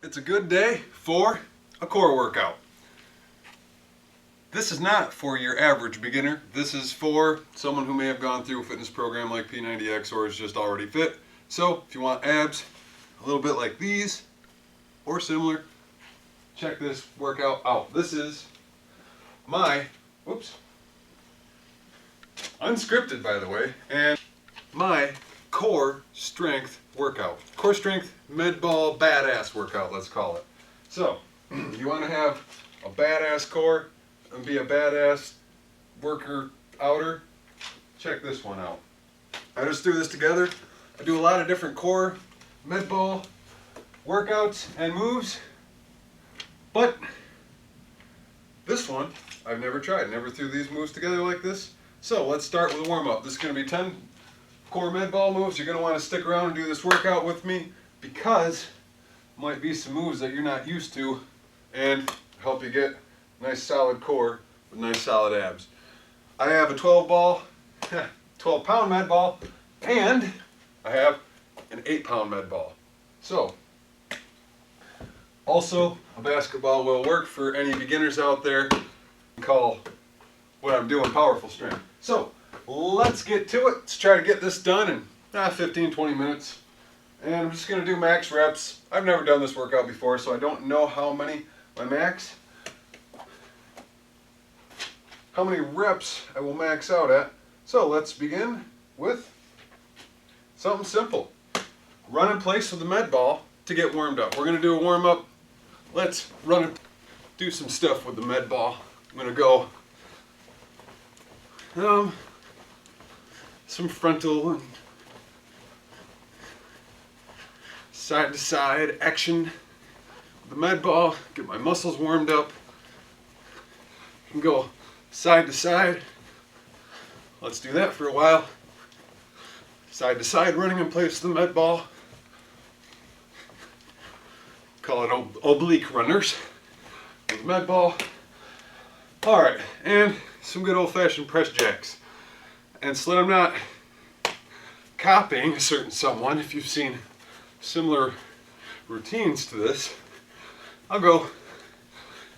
It's a good day for a core workout. This is not for your average beginner. This is for someone who may have gone through a fitness program like P90X or is just already fit. So if you want abs a little bit like these or similar, check this workout out. This is my, unscripted by the way, and my core strength workout. Core strength med ball badass workout, let's call it. So, you want to have a badass core and be a badass worker outer? Check this one out. I just threw this together. I do a lot of different core med ball workouts and moves, but this one I've never tried. Never threw these moves together like this. So let's start with a warm-up. This is going to be 10 core med ball moves. You're going to want to stick around and do this workout with me because might be some moves that you're not used to and help you get a nice solid core with nice solid abs. I have a 12 pound med ball, and I have an 8-pound med ball. So also a basketball will work for any beginners out there. Call what I'm doing powerful strength. So let's get to it. Let's try to get this done in 15-20 minutes. And I'm just going to do max reps. I've never done this workout before, so I don't know how many reps I will max out at. So let's begin with something simple. Run in place with the med ball to get warmed up. We're going to do a warm up. Let's run and do some stuff with the med ball. I'm going to go some frontal and side to side action with the med ball. Get my muscles warmed up. You can go side to side. Let's do that for a while. Side to side running in place with the med ball. Call it oblique runners with the med ball. Alright, and some good old-fashioned press jacks. And so that I'm not copying a certain someone, if you've seen similar routines to this, I'll go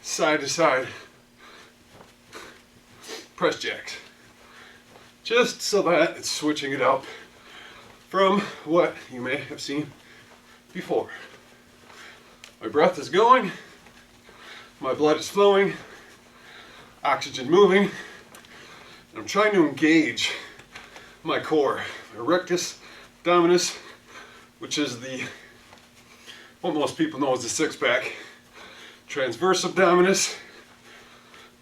side to side press jacks. Just so that it's switching it up from what you may have seen before. My breath is going, my blood is flowing, oxygen moving, and I'm trying to engage my core, my rectus abdominis, which is what most people know as the six-pack, transverse abdominis,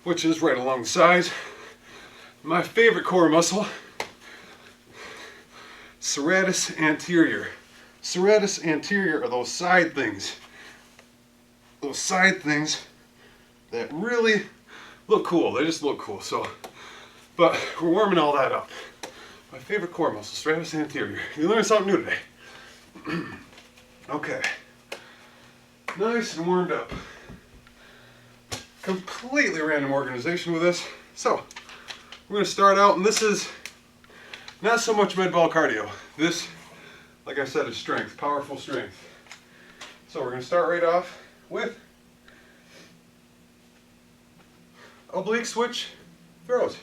which is right along the sides, my favorite core muscle, serratus anterior. Serratus anterior are those side things that really look cool. They just look cool. So, but we're warming all that up. My favorite core muscle, serratus anterior. You learned something new today. Okay. Nice and warmed up. Completely random organization with this. So, we're going to start out, and this is not so much med ball cardio. This, like I said, is strength, powerful strength. So we're going to start right off with oblique switch throws.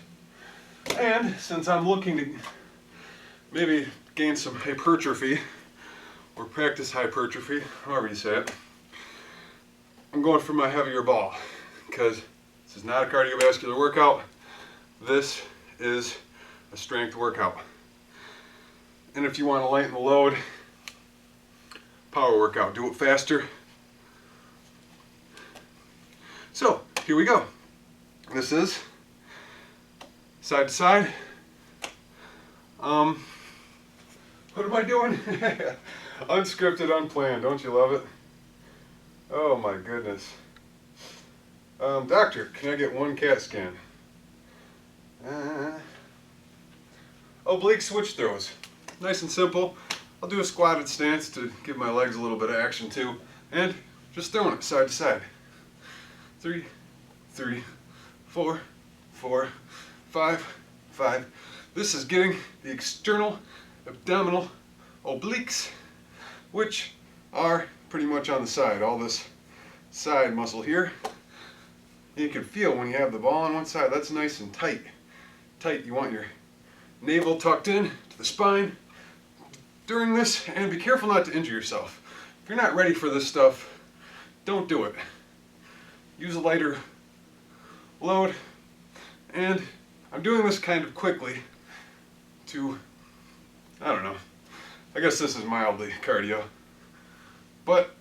And since I'm looking to maybe gain some hypertrophy or practice hypertrophy, however you say it, I'm going for my heavier ball because this is not a cardiovascular workout. This is a strength workout. And if you want to lighten the load, power workout, do it faster. So here we go. This is side to side. What am I doing? Unscripted, unplanned. Don't you love it? Oh my goodness. Doctor, can I get one CAT scan? Oblique switch throws. Nice and simple. I'll do a squatted stance to give my legs a little bit of action too. And just throwing it side to side. 3, 3, 4, 4, 5, 5. This is getting the external abdominal obliques, which are pretty much on the side, all this side muscle here. You can feel when you have the ball on one side, that's nice and tight. Tight, you want your navel tucked in to the spine during this, and be careful not to injure yourself. If you're not ready for this stuff, don't do it. Use a lighter load, and I'm doing this kind of quickly to, I don't know, I guess this is mildly cardio, but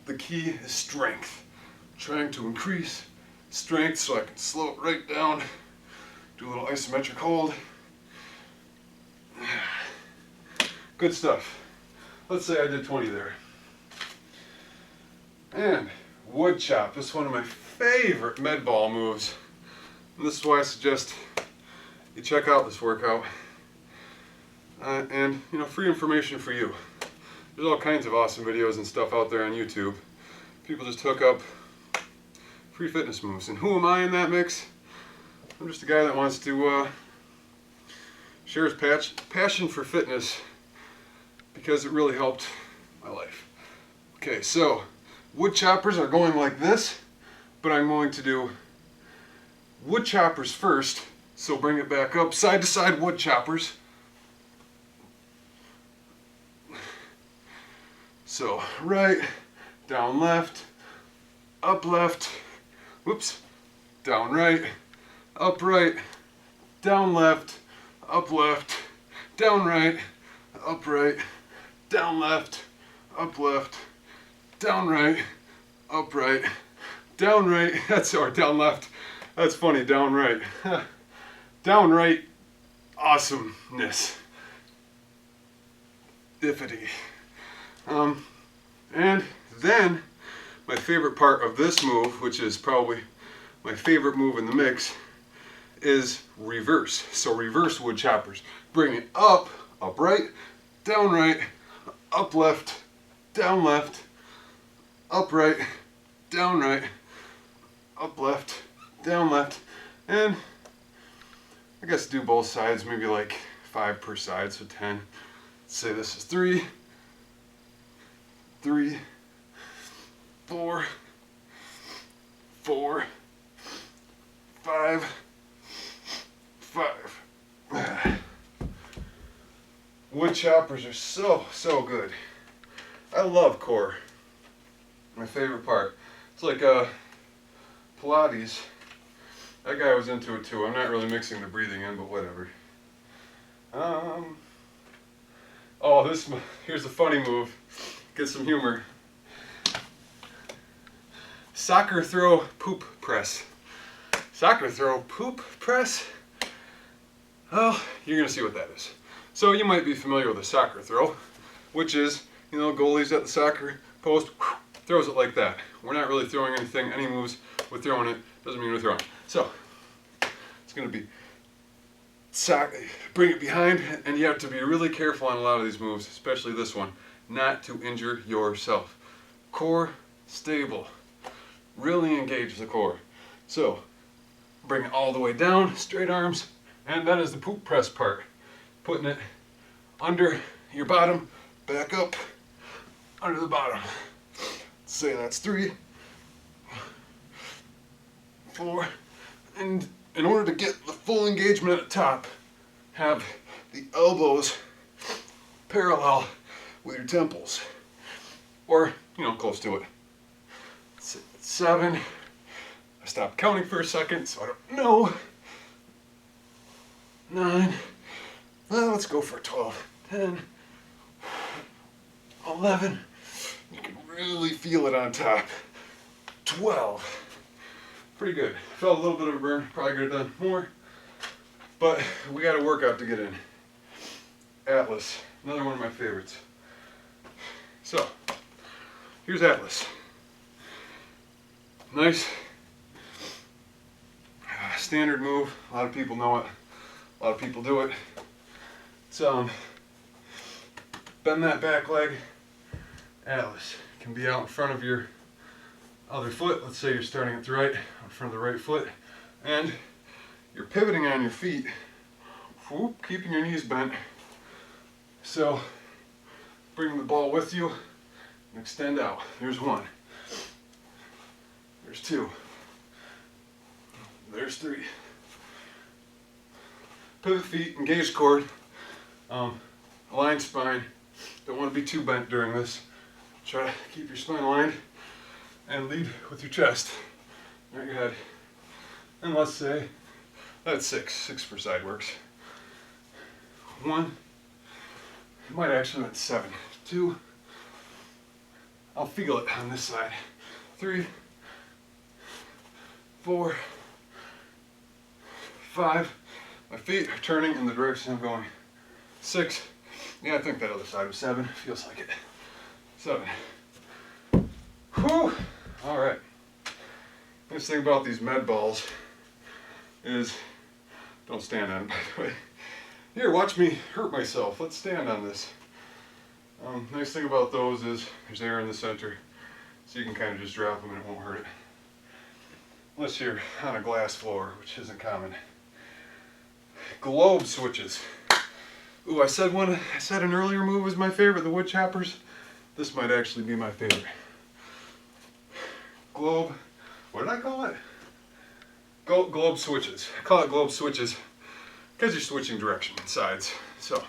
the key is strength. I'm trying to increase strength so I can slow it right down, do a little isometric hold. Good stuff. Let's say I did 20 there. And wood chop. This is one of my favorite med ball moves. And this is why I suggest you check out this workout. And, you know, free information for you. There's all kinds of awesome videos and stuff out there on YouTube. People just hook up free fitness moves. And who am I in that mix? I'm just a guy that wants to share his passion for fitness, because it really helped my life. Okay, so wood choppers are going like this, but I'm going to do wood choppers first. So bring it back up, side to side wood choppers. So right, down left, up left, whoops, down right, up right, down left, up left, down right, up right, down left, up left, down right, up right, down right, or down left, that's funny, down right, down right, awesomeness, iffity. And then my favorite part of this move, which is probably my favorite move in the mix, is reverse. So reverse wood choppers. Bring it up right, down right, up left, down left, up right, down right, up left, down left, and I guess do both sides, maybe like 5 per side, so 10. Let's say this is 3, 3, 4, 4, 5, 5. Wood choppers are so good. I love core. My favorite part. It's like Pilates. That guy was into it too. I'm not really mixing the breathing in, but whatever. Oh, here's a funny move. Get some humor. Soccer throw poop press. Soccer throw poop press? Well, you're gonna see what that is. So you might be familiar with a soccer throw, which is, you know, goalies at the soccer post, throws it like that. We're not really throwing anything, any moves, we're throwing it, doesn't mean we're throwing. So, it's gonna be bring it behind, and you have to be really careful on a lot of these moves, especially this one, not to injure yourself. Core stable. Really engage the core. So, bring it all the way down, straight arms, and that is the poop press part. Putting it under your bottom, back up, under the bottom. Say that's 3, 4, and in order to get the full engagement at the top, have the elbows parallel with your temples, or, you know, close to it. 7, I stopped counting for a second, so I don't know. 9, well, let's go for 12, 10, 11, you can really feel it on top, 12, pretty good. Felt a little bit of a burn, probably could have done more, but we got a workout to get in. Atlas, another one of my favorites. So, here's Atlas. Nice, standard move, a lot of people know it, a lot of people do it. It's bend that back leg, Atlas. It can be out in front of your other foot. Let's say you're starting at the right, in front of the right foot, and you're pivoting on your feet, whoop, keeping your knees bent. So bring the ball with you, Extend out. There's one. There's two. There's three. Pivot feet, engage cord, align spine. Don't want to be too bent during this. Try to keep your spine aligned and lead with your chest, not your head. And let's say that's 6. 6 per side works. 1. It might actually went 7. 2. I'll feel it on this side. 3. 4. 5. My feet are turning in the direction I'm going. 6. Yeah, I think that other side was 7. Feels like it. 7. Whew! Alright. Nice thing about these med balls is, don't stand on it, by the way. Here, watch me hurt myself. Let's stand on this. Nice thing about those is there's air in the center, so you can kind of just drop them and it won't hurt it. Unless you're on a glass floor, which isn't common. Globe switches. Ooh, I said an earlier move was my favorite, the wood choppers. This might actually be my favorite. Globe, what did I call it? Globe switches. I call it globe switches because you're switching direction, sides. So,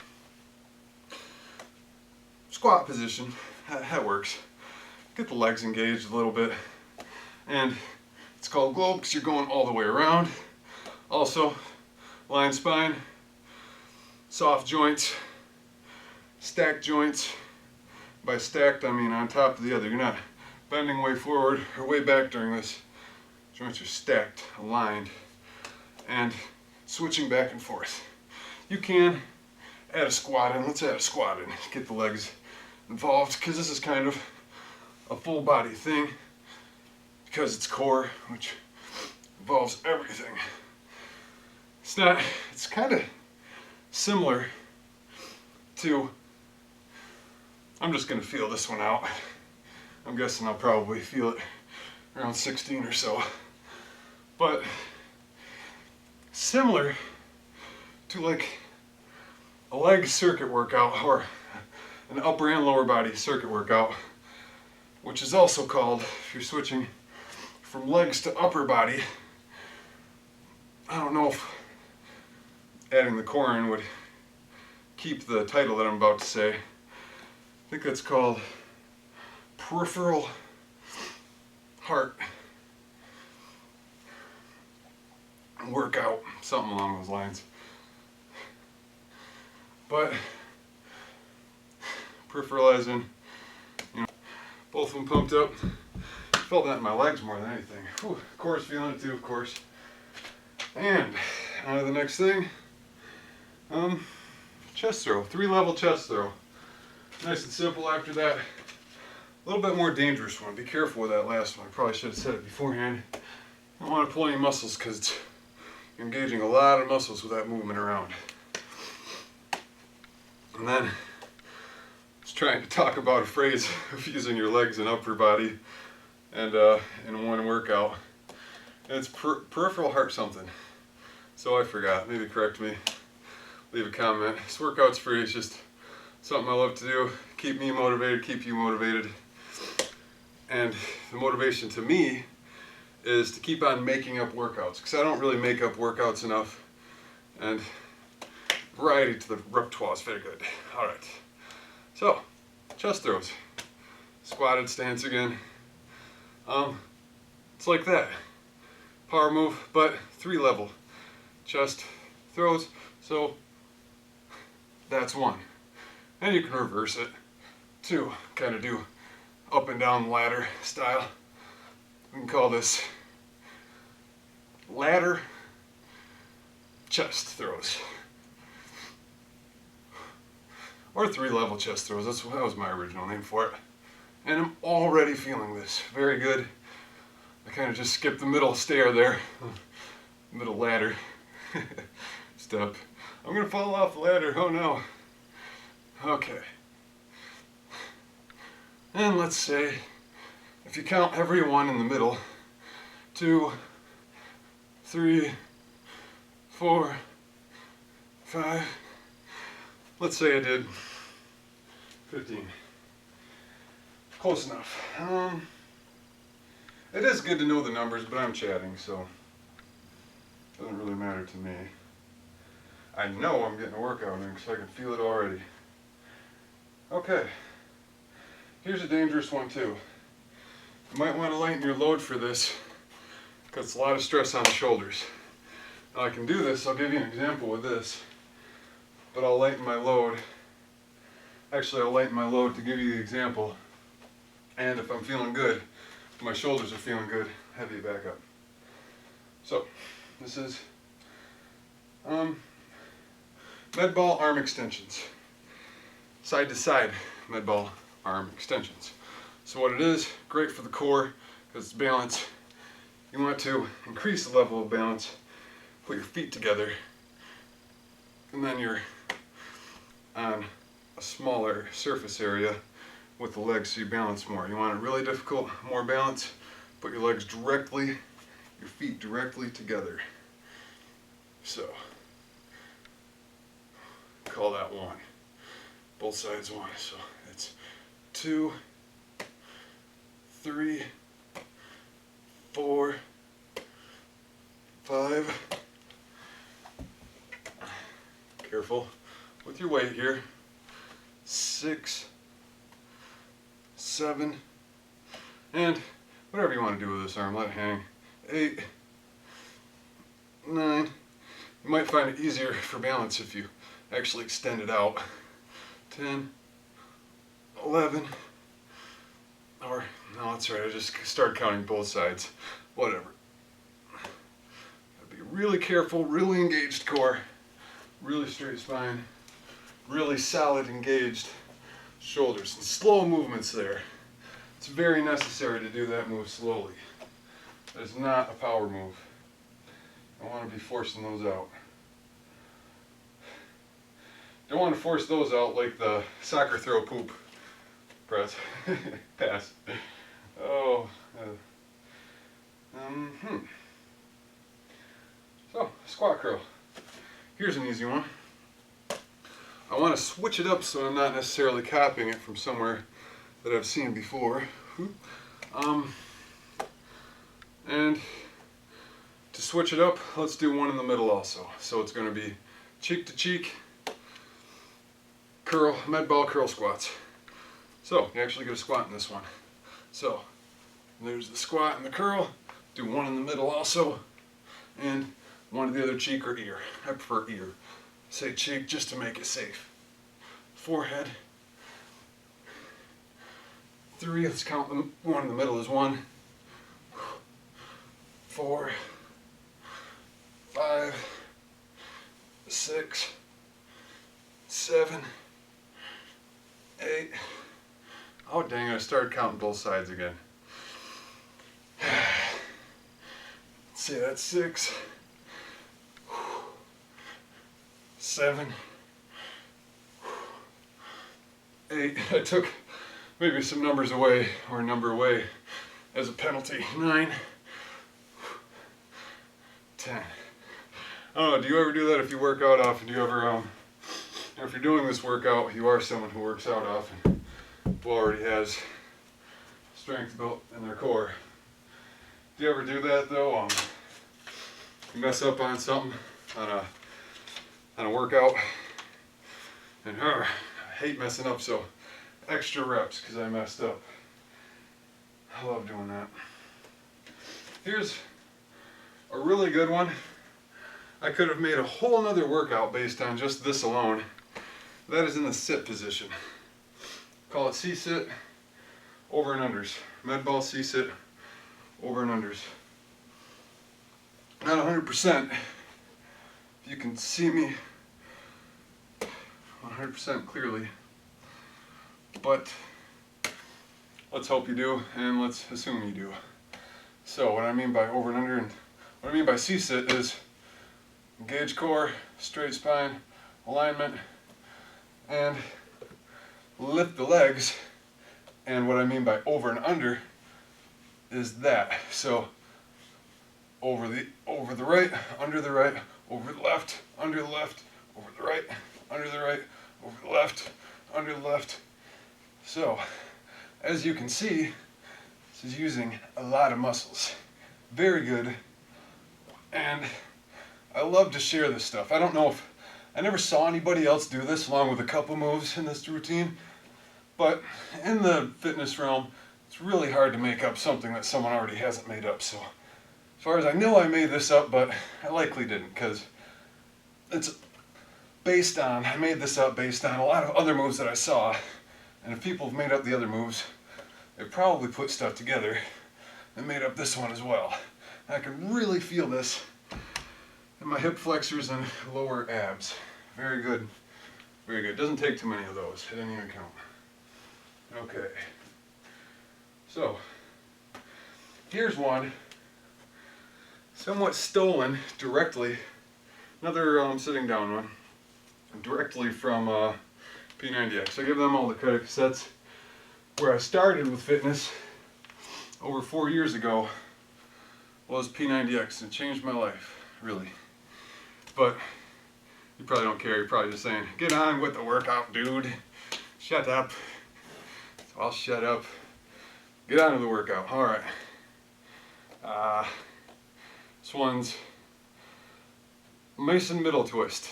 squat position, that works. Get the legs engaged a little bit. And it's called globe because you're going all the way around. Also, line spine, soft joints, stacked joints. By stacked, I mean on top of the other. You're not bending way forward or way back during this. Joints are stacked, aligned, and switching back and forth. You can add a squat in. Let's add a squat in. Get the legs involved because this is kind of a full body thing because it's core, which involves everything. It's kind of similar to, I'm just going to feel this one out. I'm guessing I'll probably feel it around 16 or so. But similar to like a leg circuit workout or an upper and lower body circuit workout, which is also called, if you're switching from legs to upper body, I don't know if adding the core in would keep the title that I'm about to say. I think that's called peripheral heart workout, something along those lines. But peripheral as in, both of them pumped up. Felt that in my legs more than anything. Whew, of course, feeling it too, of course. And on to the next thing. Chest throw, 3-level chest throw. Nice and simple after that. A little bit more dangerous one. Be careful with that last one. I probably should have said it beforehand. Don't want to pull any muscles because you're engaging a lot of muscles with that movement around. And then, I was trying to talk about a phrase of using your legs and upper body and in one workout. And it's peripheral heart something. So I forgot. Maybe correct me. Leave a comment. This workout's free. It's just something I love to do. Keep me motivated, keep you motivated. And the motivation to me is to keep on making up workouts, because I don't really make up workouts enough. And variety to the repertoire is very good. Alright. So, chest throws. Squatted stance again. It's like that. Power move, but 3-level. Chest throws. So, that's 1. And you can reverse it. 2, kind of do up and down ladder style. We can call this ladder chest throws. Or 3-level chest throws. That was my original name for it. And I'm already feeling this. Very good. I kind of just skipped the middle stair there. Middle ladder. Step. I'm going to fall off the ladder. Oh no. Okay. And let's say, if you count every one in the middle, 2, 3, 4, 5, let's say I did 15. close enough. It is good to know the numbers, but I'm chatting, so it doesn't really matter to me. I know I'm getting a workout in because I can feel it already. Okay, here's a dangerous one too. You might want to lighten your load for this because it's a lot of stress on the shoulders. Now I can do this, I'll give you an example with this, but I'll lighten my load. Actually, I'll lighten my load to give you the example, and if I'm feeling good, if my shoulders are feeling good, heavy it back up. So, this is med ball arm extensions. Side to side med ball arm extensions. So what it is, great for the core because it's balance. You want to increase the level of balance, put your feet together, and then you're on a smaller surface area with the legs so you balance more. You want it really difficult, more balance, put your legs directly, your feet directly together. So, call that one. Both sides one. So it's 2, 3, 4, 5. Careful with your weight here. 6, 7, and whatever you want to do with this arm, let it hang. 8, 9. You might find it easier for balance if you actually extend it out. 10, 11, or no, that's right, I just started counting both sides. Whatever. Gotta be really careful, really engaged core, really straight spine, really solid engaged shoulders, and slow movements there. It's very necessary to do that move slowly. That is not a power move. I want to be forcing those out. Don't want to force those out like the soccer throw poop press. Pass. Oh. So, squat curl. Here's an easy one. I want to switch it up so I'm not necessarily copying it from somewhere that I've seen before. And to switch it up, let's do one in the middle also. So it's going to be cheek to cheek curl, med ball curl squats. So you actually get a squat in this one. So there's the squat and the curl. Do one in the middle also, and one to the other cheek or ear. I prefer ear. Say cheek just to make it safe. Forehead. 3, let's count them. One in the middle is 1. 4, 5, 6, 7, 8. Oh dang, I started counting both sides again. Let's see, that's 6, 7, 8. I took maybe some numbers away, or a number away as a penalty. 9, 10. I don't know, do you ever do that if you work out often? Do you ever, if you're doing this workout, you are someone who works out often, who already has strength built in their core. Do you ever do that though? You mess up on something, on a workout, and I hate messing up, so extra reps because I messed up. I love doing that. Here's a really good one. I could have made a whole nother workout based on just this alone. That is in the sit position. Call it C-sit, over and unders. Med ball C-sit, over and unders. Not 100%. If you can see me 100% clearly. But let's hope you do, and let's assume you do. So what I mean by over and under, and what I mean by C-sit is engage core, straight spine, alignment, and lift the legs. And what I mean by over and under is that. So over the right, under the right, over the left, under the left, over the right, under the right, over the left, under the left. So as you can see, this is using a lot of muscles. Very good. And I love to share this stuff. I don't know if, I never saw anybody else do this along with a couple moves in this routine, but in the fitness realm, it's really hard to make up something that someone already hasn't made up. So as far as I know, I made this up, but I likely didn't, because it's based on, I made this up based on a lot of other moves that I saw. And if people have made up the other moves, they probably put stuff together and made up this one as well. I can really feel this in my hip flexors and lower abs. Very good. Very good. Doesn't take too many of those at any account. Okay. So, here's one somewhat stolen directly. Another sitting down one. Directly from P90X. I give them all the credit cassettes. Where I started with fitness over 4 years ago was P90X, and it changed my life, really. But you probably don't care. You're probably just saying, get on with the workout, dude. Shut up. So I'll shut up. Get on with the workout. All right. This one's Mason middle twist.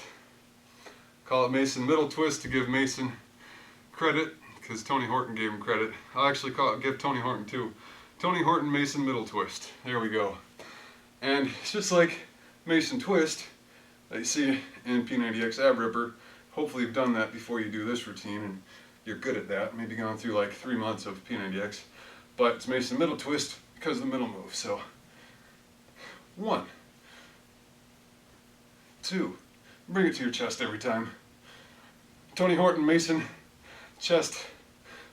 Call it Mason middle twist to give Mason credit, because Tony Horton gave him credit. I'll actually give Tony Horton too. Tony Horton Mason middle twist. There we go. And it's just like Mason twist that you see in P90X ab ripper. Hopefully you've done that before you do this routine and you're good at that. Maybe gone through like 3 months of P90X. But it's Mason middle twist because of the middle move. So 1, 2, bring it to your chest every time. Tony Horton Mason chest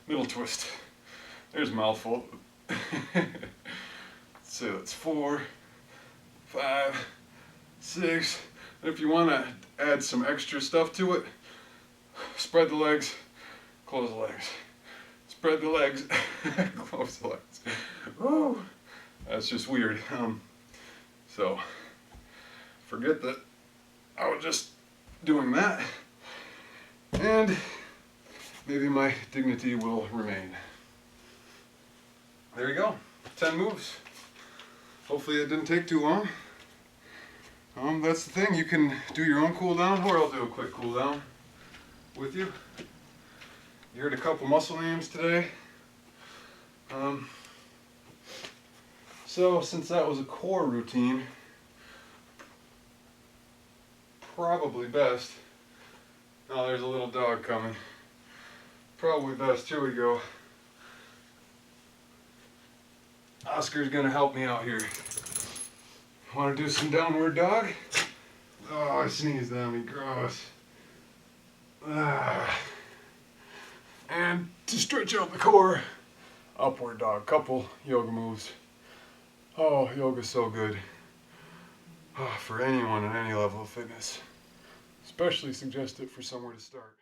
middle twist. There's a mouthful. So it's 4, 5, 6. And if you want to add some extra stuff to it, spread the legs, close the legs. Spread the legs, close the legs. Woo! That's just weird. So forget that I was just doing that, and maybe my dignity will remain. There you go. 10 moves. Hopefully it didn't take too long. That's the thing. You can do your own cool down, or I'll do a quick cool down with you. You heard a couple muscle names today. So since that was a core routine, probably best. Oh, there's a little dog coming. Probably best. Here we go. Oscar's gonna help me out here. Want to do some downward dog? Oh, I sneezed on me. Gross. And to stretch out the core, upward dog. Couple yoga moves. Oh, yoga's so good. Oh, for anyone at any level of fitness. Especially suggest it for somewhere to start.